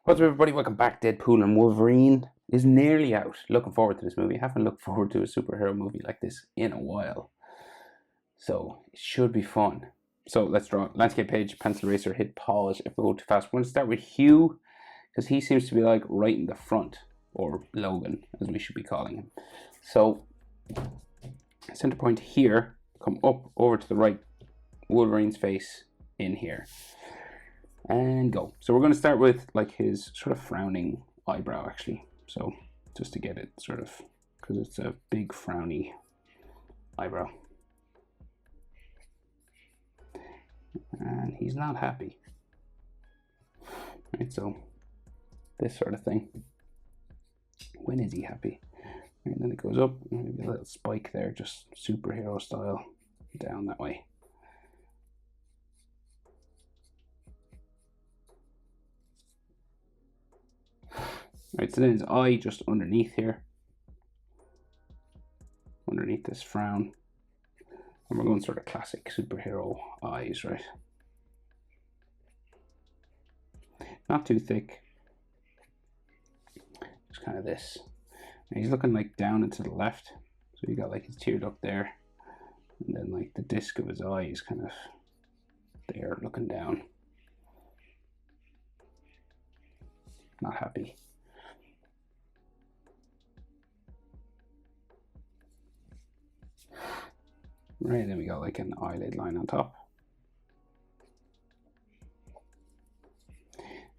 What's up, everybody? Welcome back. Deadpool and Wolverine is nearly out. Looking forward to this movie. I haven't looked forward to a superhero movie like this in a while. So it should be fun. So let's draw. Landscape page, pencil eraser, hit pause if we go too fast. We're going to start with Hugh because he seems to be like right in the front, or Logan as we should be calling him. So center point here, come up over to the right, Wolverine's face in here. And go. So we're going to start with like his sort of frowning eyebrow actually. So just to get it sort of, because it's a big frowny eyebrow. And he's not happy. Right, so this sort of thing. When is he happy? Right, and then it goes up, maybe a little spike there, just superhero style, down that way. Right, so then his eye just underneath here, underneath this frown, and we're going sort of classic superhero eyes, right? Not too thick, just kind of this. And he's looking like down and to the left, so you got like his tear duct there, and then like the disc of his eye is kind of there looking down. Not happy. Right, then we got like an eyelid line on top.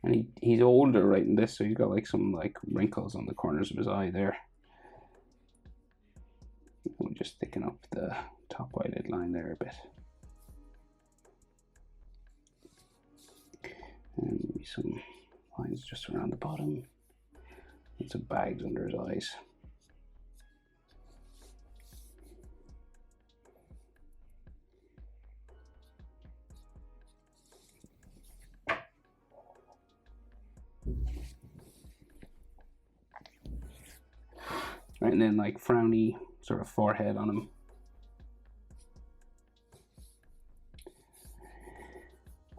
And he's older right in this, so he's got like some like wrinkles on the corners of his eye there. We'll just thicken up the top eyelid line there a bit. And maybe some lines just around the bottom. And some bags under his eyes. Right, and then like frowny sort of forehead on him.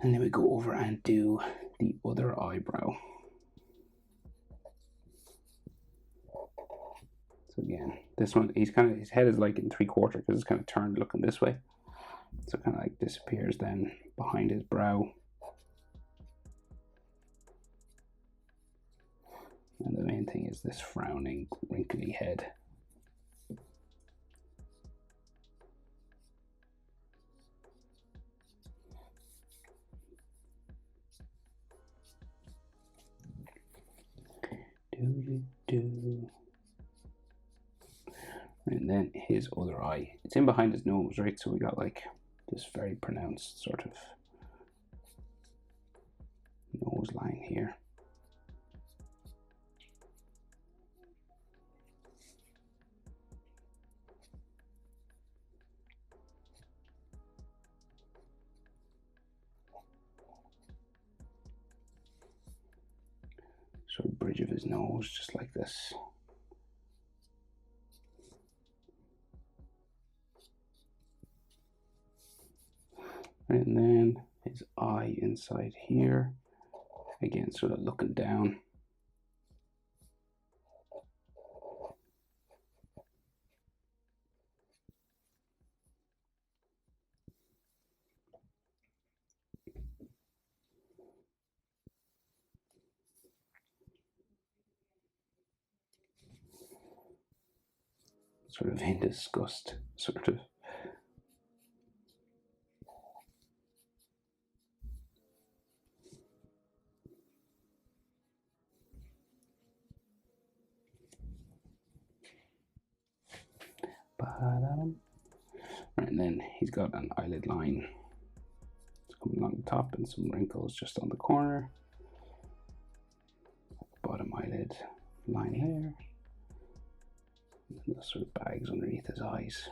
And then we go over and do the other eyebrow. So again, this one, he's kind of, his head is like in 3/4 because it's kind of turned looking this way. So it kind of like disappears then behind his brow. And the main thing is this frowning, wrinkly head. And then his other eye. It's in behind his nose, right? So we got like this very pronounced sort of nose line here. Sort of bridge of his nose, just like this. And then his eye inside here, again sort of looking down. Sort of in disgust, sort of. Right, and then he's got an eyelid line coming along the top and some wrinkles just on the corner. Bottom eyelid line there. And those sort of bags underneath his eyes.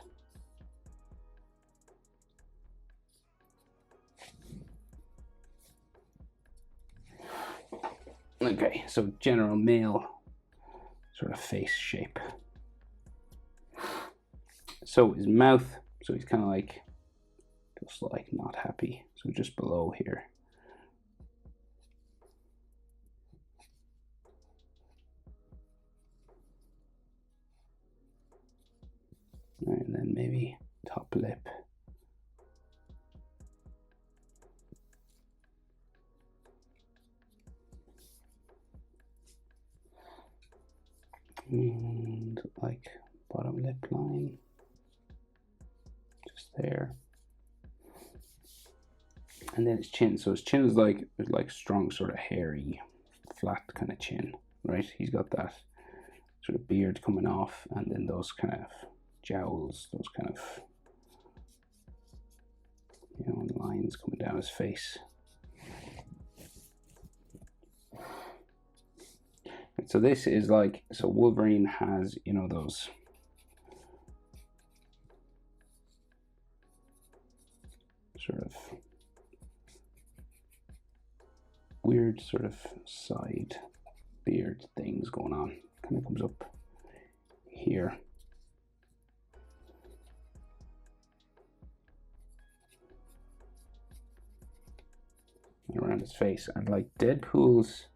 Okay, so general male sort of face shape. So his mouth, so he's kind of like, just like not happy. So just below here. then maybe top lip. And like bottom lip line, just there. And then his chin. So his chin is like strong, sort of hairy, flat kind of chin, right? He's got that sort of beard coming off, and then those kind of jowls, those kind of, you know, lines coming down his face. So this is like, so Wolverine has, you know, those sort of weird sort of side beard things going on. Kind of comes up here. And around his face. And like Deadpool's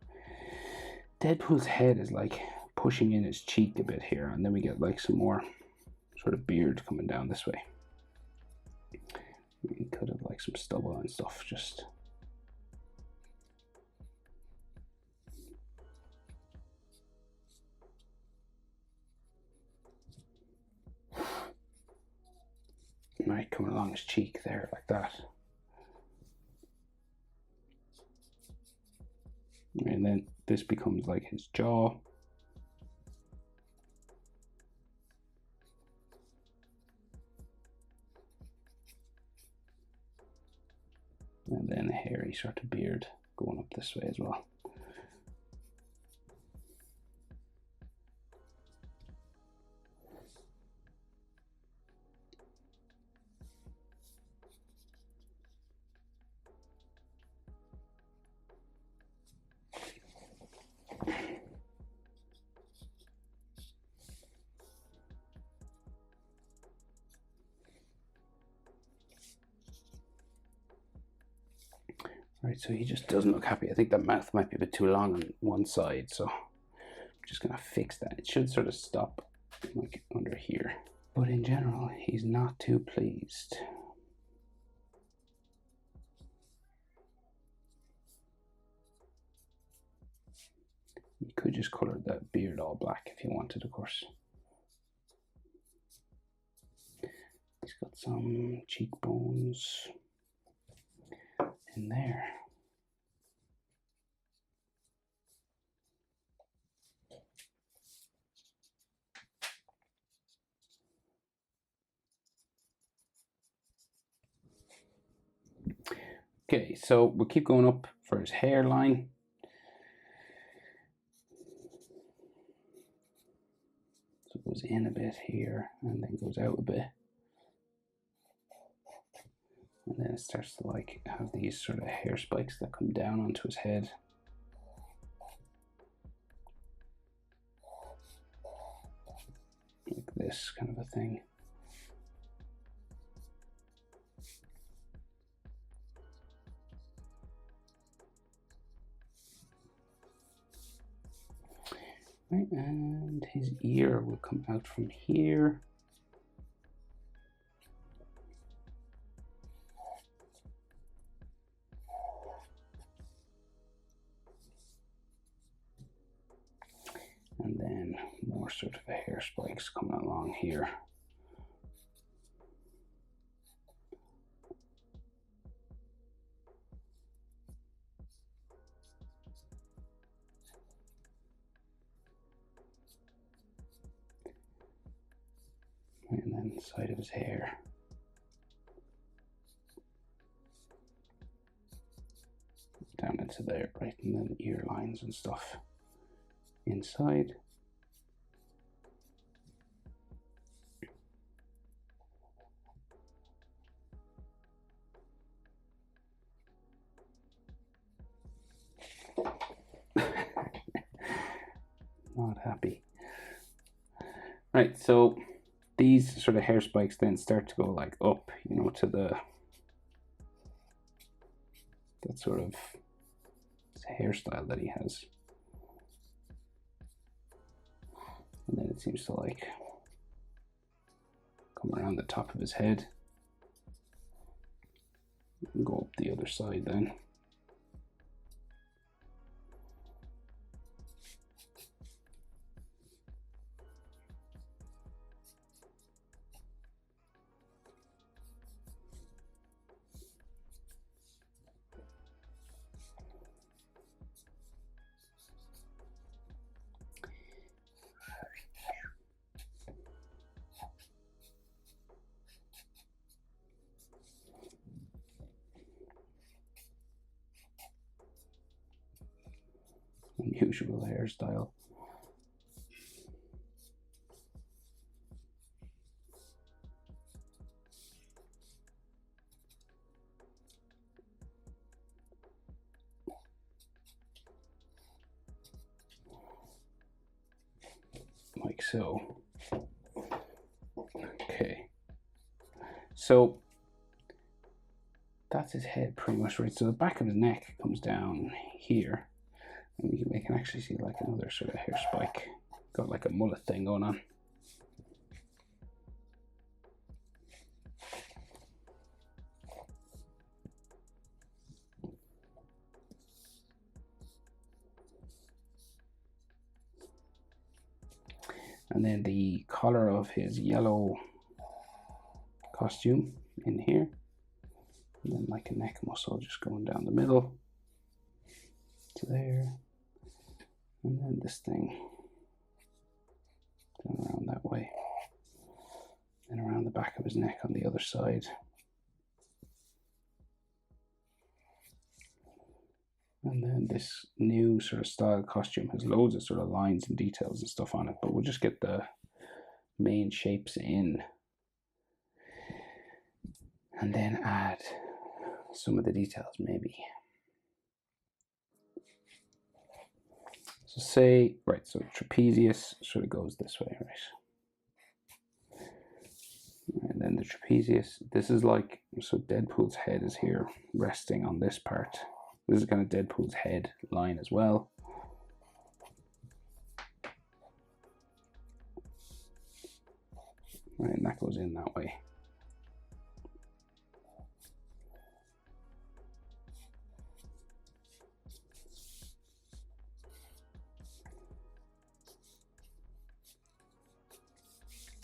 head is like pushing in his cheek a bit here, and then we get like some more sort of beard coming down this way. We could have like some stubble and stuff, just right coming along his cheek there like that. And then this becomes like his jaw. And then a hairy sort of beard going up this way as well. Right, so he just doesn't look happy. I think that mouth might be a bit too long on one side, so I'm just gonna fix that. It should sort of stop like under here. But in general, he's not too pleased. You could just color that beard all black if you wanted, of course. He's got some cheekbones in there. Okay, so we'll keep going up for his hairline. So it goes in a bit here and then goes out a bit. And then it starts to like have these sort of hair spikes that come down onto his head. Like this kind of a thing. Right, and his ear will come out from here. And then more sort of hair spikes coming along here. And then the side of his hair. Down into there, right, and then ear lines and stuff inside. Not happy. Right, so these sort of hair spikes then start to go like up, you know, to the that sort of hairstyle that he has. And then it seems to like Come around the top of his head. And go up the other side then. Unusual hairstyle. Like so. Okay. So that's his head pretty much, right? So the back of his neck comes down here. And we can actually see like another sort of hair spike. Got like a mullet thing going on. And then the collar of his yellow costume in here. And then like a neck muscle just going down the middle to there. And then this thing going around that way. And around the back of his neck on the other side. And then this new sort of style costume has loads of sort of lines and details and stuff on it, but we'll just get the main shapes in and then add some of the details maybe. So say, right, so trapezius sort of goes this way, right? And then the trapezius, this is like, so Deadpool's head is here resting on this part. This is kind of Deadpool's head line as well. Right, and that goes in that way.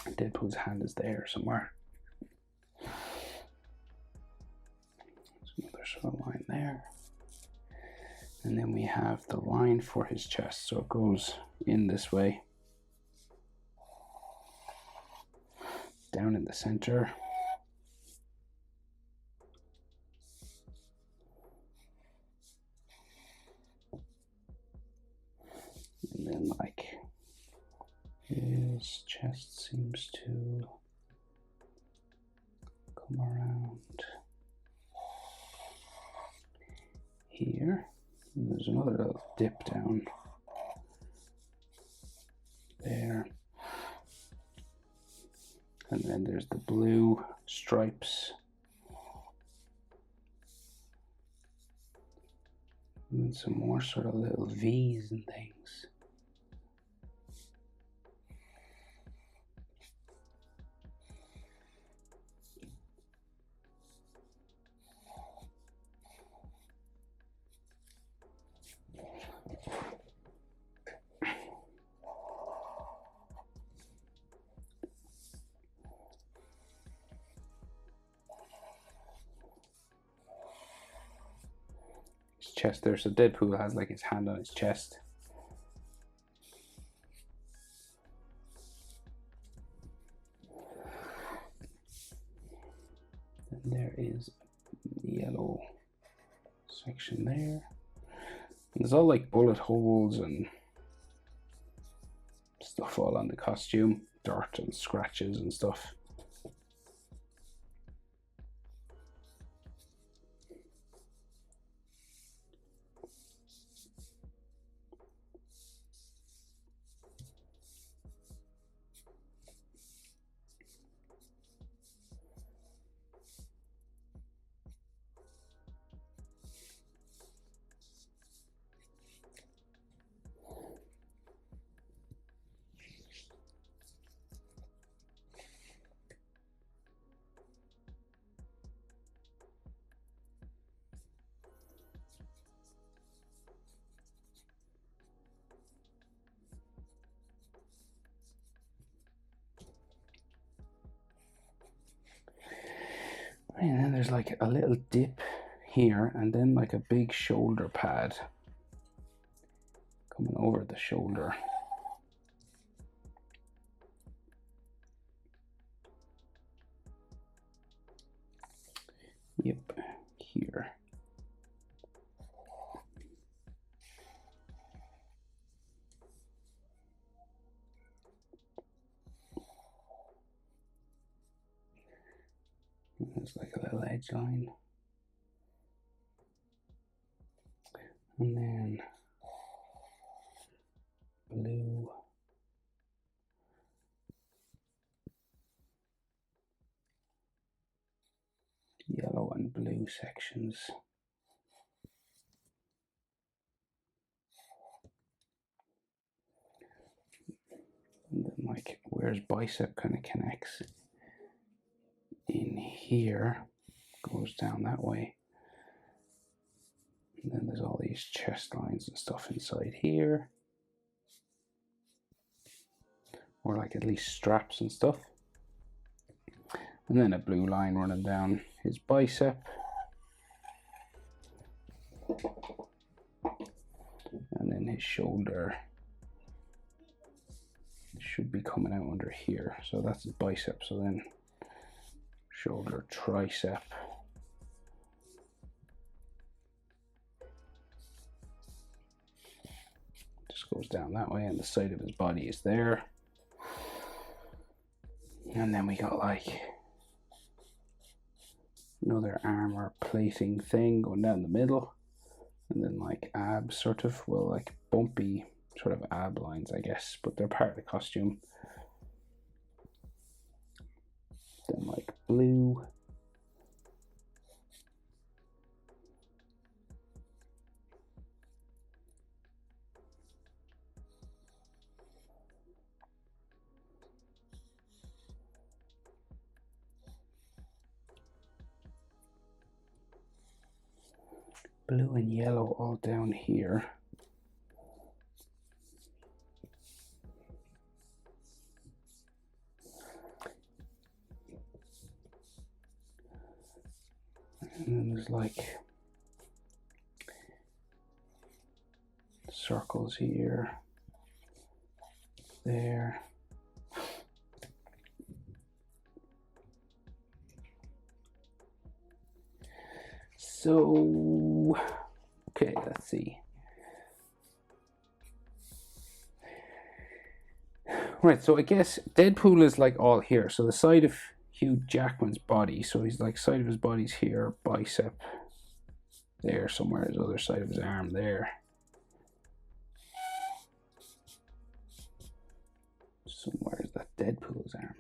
Deadpool's hand is there somewhere. There's another sort of line there. And then we have the line for his chest, so it goes in this way. Down in the center. And then like his chest seems to come around here. And there's another little dip down there. And then there's the blue stripes. And then some more sort of little V's and things. Chest there, so Deadpool has like his hand on his chest. And there is the yellow section there. And there's all like bullet holes and stuff all on the costume, dirt and scratches and stuff. there's like a little dip here, and then like a big shoulder pad coming over the shoulder. Yep, here. There's like a little edge line. And then blue. Yellow and blue sections. And then like where his bicep kind of connects in here, goes down that way. And then there's all these chest lines and stuff inside here. Or like at least straps and stuff. And then a blue line running down his bicep. And then his shoulder should be coming out under here. So that's his bicep. So then shoulder, tricep. Just goes down that way, and the side of his body is there. And then we got like another armor plating thing going down the middle. And then like abs, sort of, well, like bumpy sort of ab lines, I guess, but they're part of the costume. Then like blue. Blue and yellow all down here. And then there's like circles here, there. So, okay, let's see. Right, so I guess Deadpool is like all here. So the side of Hugh Jackman's body, so he's like side of his body's here, bicep there somewhere, his other side of his arm there. Somewhere is that Deadpool's arm?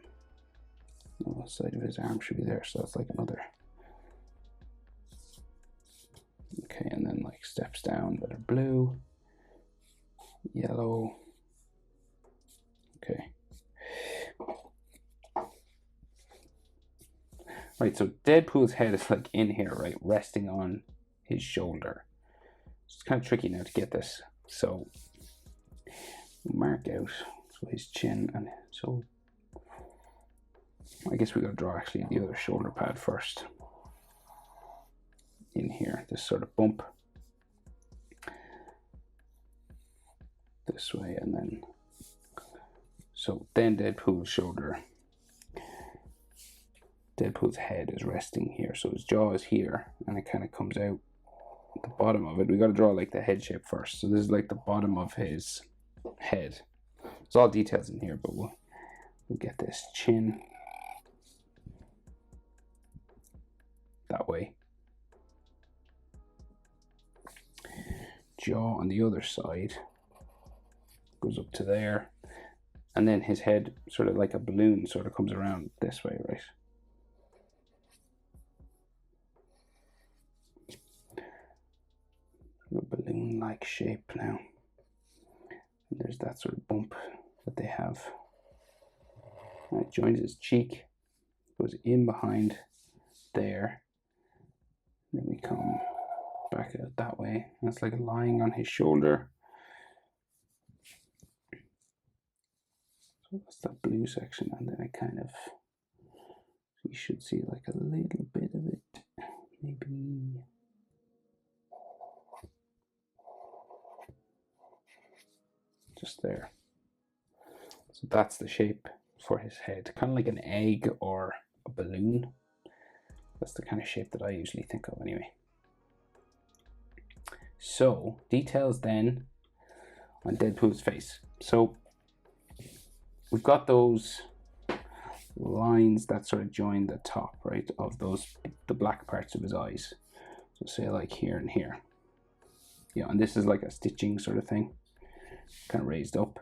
No, the side of his arm should be there, so that's like another. Okay, and then like steps down that are blue, yellow. Okay. Right, so Deadpool's head is like in here, right, resting on his shoulder. It's kind of tricky now to get this. So mark out so his chin, and so I guess we gotta draw actually the other shoulder pad first. In here, this sort of bump this way, and then so then Deadpool's shoulder, Deadpool's head is resting here, so his jaw is here, and it kind of comes out at the bottom of it. We got to draw like the head shape first. So this is like the bottom of his head. There's all details in here, but we'll get this chin that way. Jaw on the other side goes up to there, and then his head sort of like a balloon sort of comes around this way, right? A balloon-like shape now. And there's that sort of bump that they have. And it joins his cheek, goes in behind there. Then we come back out that way. That's like lying on his shoulder. So that's that blue section, and then it kind of we should see like a little bit of it, maybe. Just there. So that's the shape for his head, kind of like an egg or a balloon. That's the kind of shape that I usually think of anyway. So, details then on Deadpool's face. So, we've got those lines that sort of join the top, right, of the black parts of his eyes. So say like here and here. Yeah, and this is like a stitching sort of thing, kind of raised up.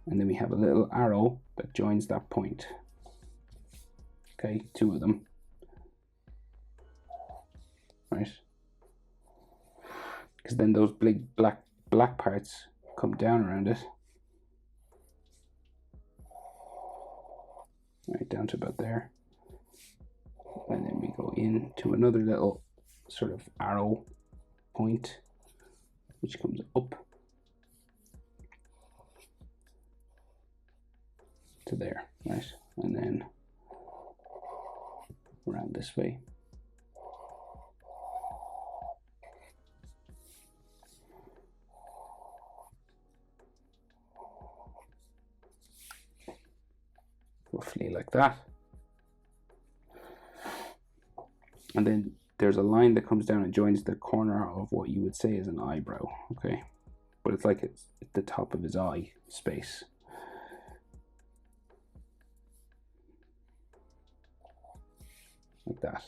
And then we have a little arrow that joins that point. Okay, two of them. Right? Because then those big black parts come down around it. Right down to about there. And then we go into another little sort of arrow point, which comes up to there, right? And then around this way. Roughly like that. And then there's a line that comes down and joins the corner of what you would say is an eyebrow, okay? But it's like it's at the top of his eye space. Like that.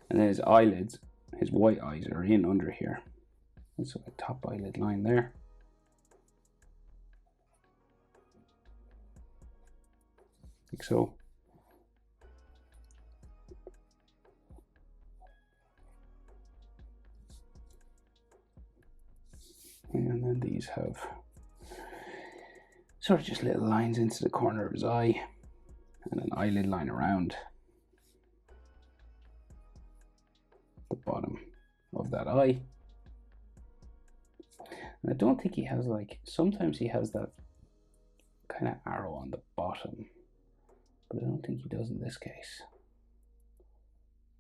And then his eyelids, his white eyes are in under here. And so a top eyelid line there. Like so. And then these have sort of just little lines into the corner of his eye and an eyelid line around the bottom of that eye. And I don't think he has like, sometimes he has that kind of arrow on the bottom, but I don't think he does in this case.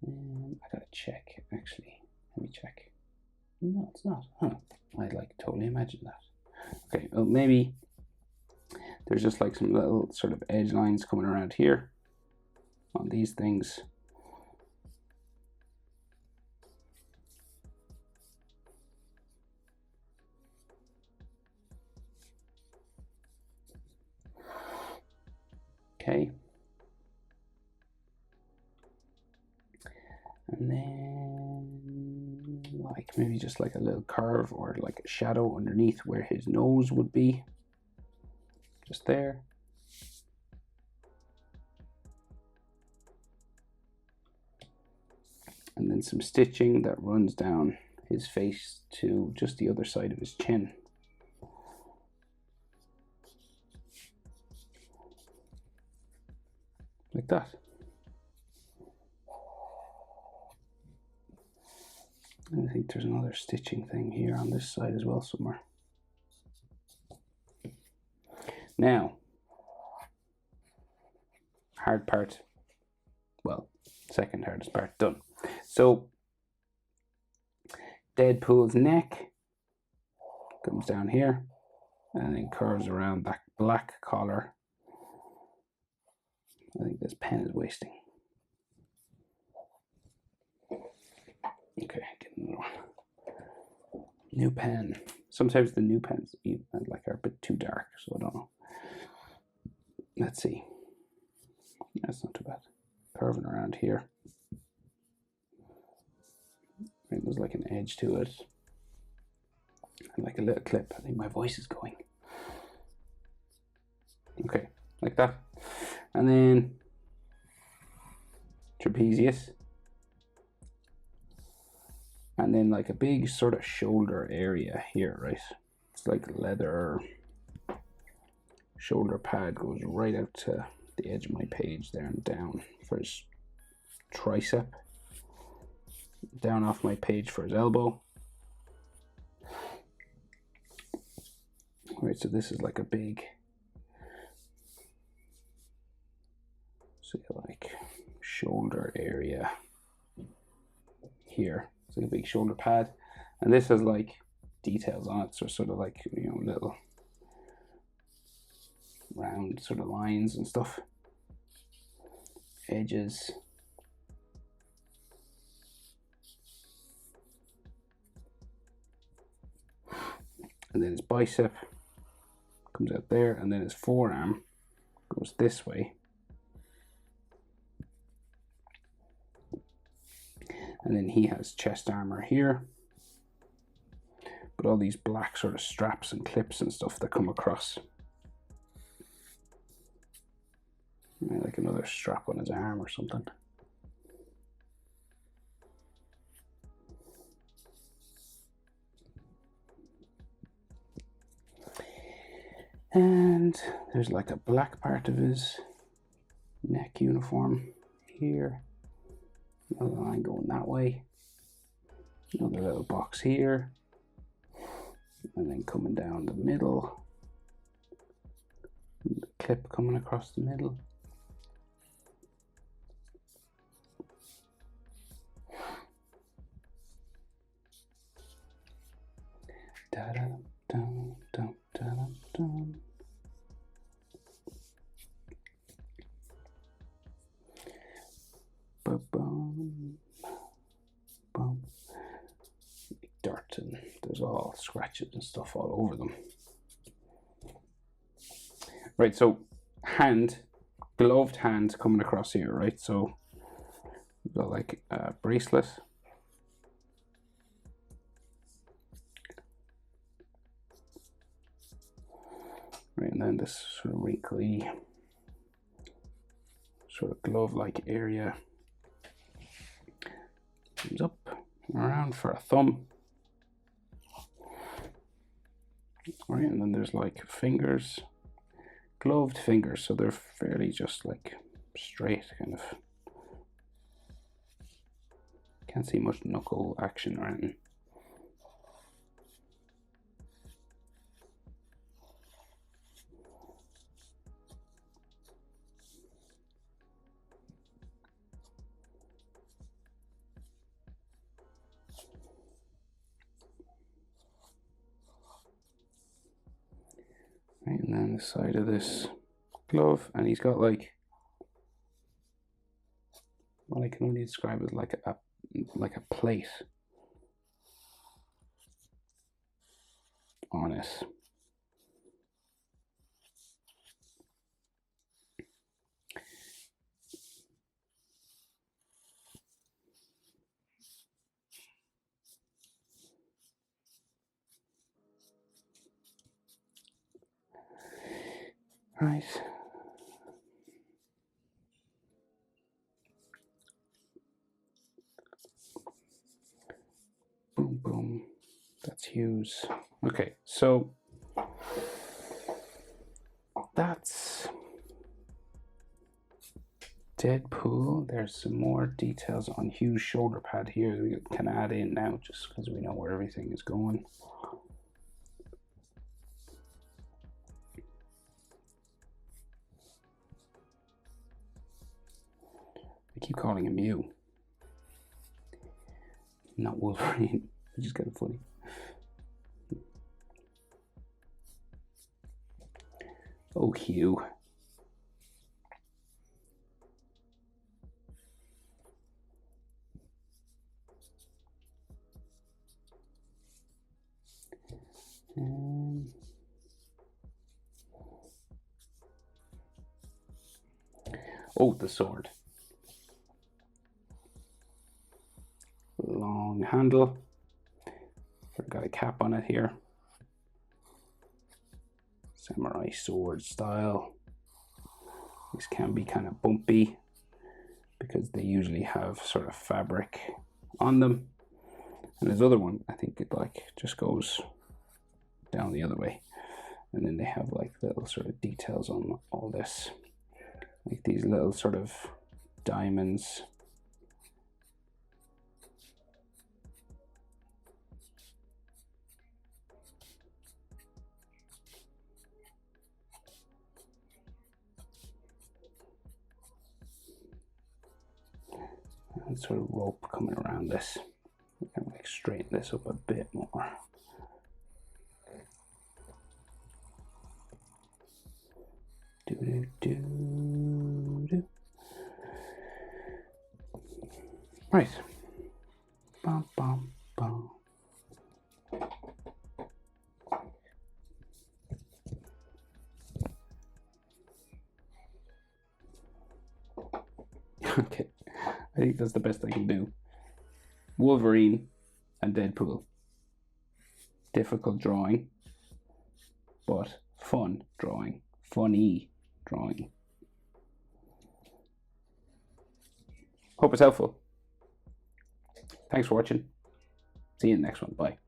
I gotta check actually. Let me check. No, it's not. Huh. I'd like totally imagine that. Okay, well maybe there's just like some little sort of edge lines coming around here on these things. Okay. And then like maybe just like a little curve or like a shadow underneath where his nose would be. Just there. And then some stitching that runs down his face to just the other side of his chin. Like that. And I think there's another stitching thing here on this side as well somewhere. Now, hard part, well, second hardest part done. So, Deadpool's neck comes down here and then curves around that black collar. I think this pen is wasting. Okay, get another one. New pen. Sometimes the new pens like are a bit too dark, so I don't know. Let's see. That's not too bad. Curving around here. Right, there's like an edge to it. And like a little clip. I think my voice is going. Okay, like that. And then trapezius. And then like a big sort of shoulder area here, right? It's like leather shoulder pad goes right out to the edge of my page there and down for his tricep. Down off my page for his elbow. Right, so this is like a big So like shoulder area here. It's like a big shoulder pad, and this has like details on it, so sort of like, you know, little round sort of lines and stuff, edges. And then his bicep comes out there, and then his forearm goes this way. And then he has chest armor here, but all these black sort of straps and clips and stuff that come across. Like another strap on his arm or something. And there's like a black part of his neck uniform here. Another line going that way. Another little box here. And then coming down the middle. The clip coming across the middle. Da-da-dum-dum-dum-dum-dum. Ba-bum. Bum. Dirt, and there's all scratches and stuff all over them. Right, so hand, gloved hand coming across here, right? So we've got like a bracelet. Right, and then this sort of wrinkly, sort of glove-like area comes up and around for a thumb. Right, and then there's like fingers, gloved fingers, so they're fairly just like straight, kind of. Can't see much knuckle action or anything. Right, and then the side of this glove, and he's got like what I can only describe as like a plate on it. Right. Boom, boom. That's Hughes. Okay, so that's Deadpool. There's some more details on Hughes' shoulder pad here we can add in now, just because we know where everything is going. I keep calling him Mew, not Wolverine, which is kind of funny. Oh, Hugh. Oh, the sword. Long handle. Got a cap on it here. Samurai sword style. These can be kind of bumpy because they usually have sort of fabric on them. And this other one, I think it like just goes down the other way. And then they have like little sort of details on all this. Like these little sort of diamonds. and sort of rope coming around this. We can like straighten this up a bit more. Right. Bum, bum, bum. Okay, I think that's the best I can do. Wolverine and Deadpool. Difficult drawing, but fun drawing. Funny drawing. Hope it's helpful. Thanks for watching. See you in the next one. Bye.